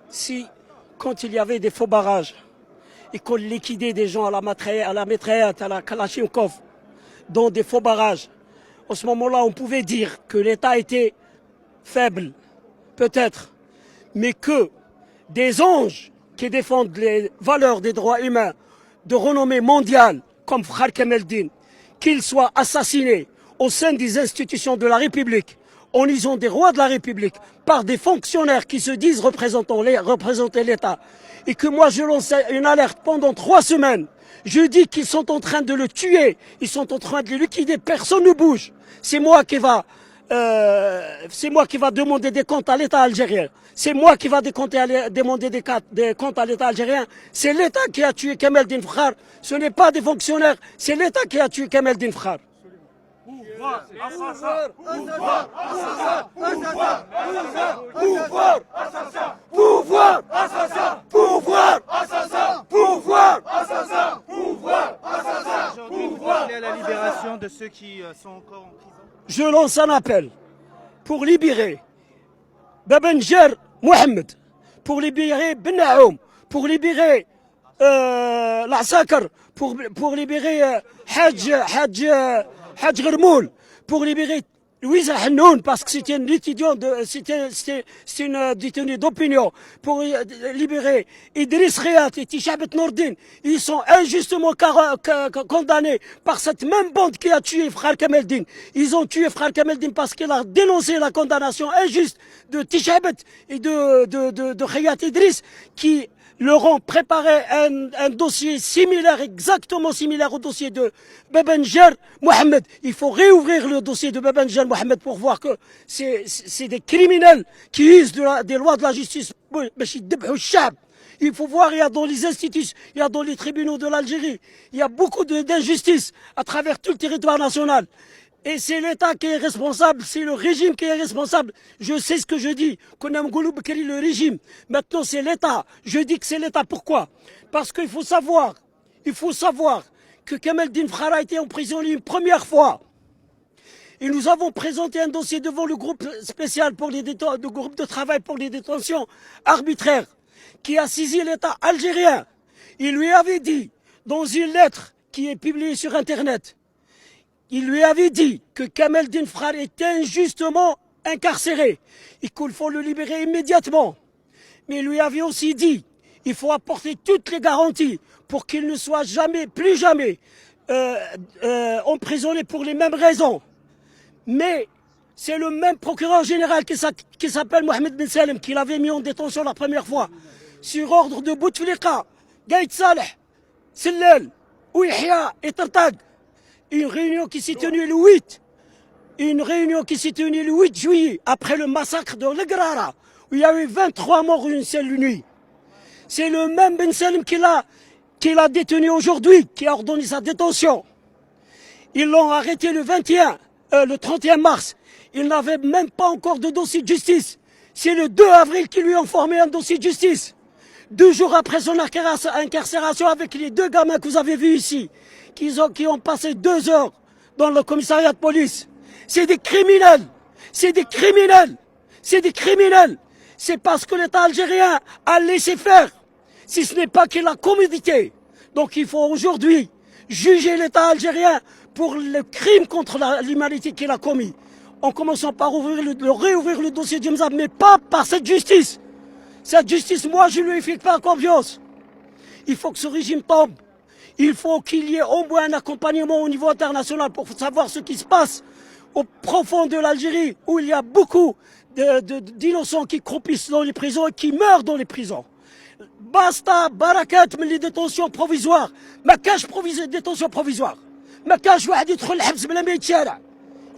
si, quand il y avait des faux barrages et qu'on liquidait des gens à la mitraillette, à la Kalachnikov, dans des faux barrages, en ce moment-là, on pouvait dire que l'État était faible, peut-être, mais que des anges qui défendent les valeurs des droits humains de renommée mondiale, comme Frère Kemeldine, qu'ils soient assassinés au sein des institutions de la République, en lisant des rois de la République, par des fonctionnaires qui se disent représenter l'État, et que moi je lance une alerte pendant 3 semaines, je dis qu'ils sont en train de le tuer, ils sont en train de le liquider, personne ne bouge. C'est moi qui va demander des comptes à l'État algérien. C'est moi qui va demander des comptes à l'État algérien. C'est l'État qui a tué Kemeldine Frère. Ce n'est pas des fonctionnaires. C'est l'État qui a tué Kemeldine Frère. Pouvoir, assassin, pouvoir, assassin, pouvoir, assassin, pouvoir, assassin, pouvoir, assassin, pouvoir, assassin, Aujourd'hui, à la libération de ceux qui sont encore en prison. Je lance un appel pour libérer Babenjer Mohamed, pour libérer Ben Aoum, pour libérer l'Assakar, pour libérer Hadj Ghermoul, pour libérer Louisa Hannoun, parce que c'était une étudiante, c'était une détenue d'opinion, pour libérer Idriss Riyad et Tishabet Nourdine. Ils sont injustement condamnés par cette même bande qui a tué Frère Kemeldine. Ils ont tué Frère Kemeldine parce qu'il a dénoncé la condamnation injuste de Tishabet et de Riyad Idriss, qui leur ont préparé un dossier similaire, exactement similaire au dossier de Babenjer Mohamed. Il faut réouvrir le dossier de Babenjer Mohamed pour voir que c'est des criminels qui usent des lois de la justice. Il faut voir, il y a dans les institutions, il y a dans les tribunaux de l'Algérie, il y a beaucoup d'injustices à travers tout le territoire national. Et c'est l'État qui est responsable, c'est le régime qui est responsable. Je sais ce que je dis, qu'on a le régime. Maintenant c'est l'État. Je dis que c'est l'État. Pourquoi? Parce qu'il faut savoir que Kemeldine Frère a été en prison une première fois. Et nous avons présenté un dossier devant le groupe spécial pour le groupe de travail pour les détentions arbitraires, qui a saisi l'État algérien. Il lui avait dit, dans une lettre qui est publiée sur Internet, il lui avait dit que Kemeldine Frère était injustement incarcéré et qu'il faut le libérer immédiatement. Mais il lui avait aussi dit qu'il faut apporter toutes les garanties pour qu'il ne soit plus jamais emprisonné pour les mêmes raisons. Mais c'est le même procureur général qui s'appelle Mohamed Ben Salem qui l'avait mis en détention la première fois sur ordre de Bouteflika, Gaït Saleh, Sellel, Ouihia et Tartag. Une réunion qui s'est tenue le 8 juillet, après le massacre de Legrara, où il y a eu 23 morts une seule nuit. C'est le même Ben Salem qui l'a détenu aujourd'hui, qui a ordonné sa détention. Ils l'ont arrêté le 31 mars. Il n'avait même pas encore de dossier de justice. C'est le 2 avril qu'ils lui ont formé un dossier de justice. 2 jours après son incarcération avec les 2 gamins que vous avez vus ici, qui ont passé 2 heures dans le commissariat de police. C'est des criminels. C'est des criminels. C'est des criminels. C'est parce que l'État algérien a laissé faire. Si ce n'est pas qu'il a commodité. Donc il faut aujourd'hui juger l'État algérien pour le crime contre l'humanité qu'il a commis. En commençant par réouvrir le dossier de Mzab, mais pas par cette justice. Cette justice, moi, je ne lui fais pas confiance. Il faut que ce régime tombe. Il faut qu'il y ait au moins un accompagnement au niveau international pour savoir ce qui se passe au profond de l'Algérie, où il y a beaucoup d'innocents qui croupissent dans les prisons et qui meurent dans les prisons. Basta, barakat, mais les détentions provisoires. Ma cache détention provisoire. Ma cache,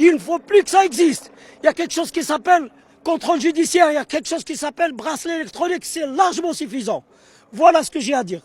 il ne faut plus que ça existe. Il y a quelque chose qui s'appelle contrôle judiciaire, il y a quelque chose qui s'appelle bracelet électronique, c'est largement suffisant. Voilà ce que j'ai à dire.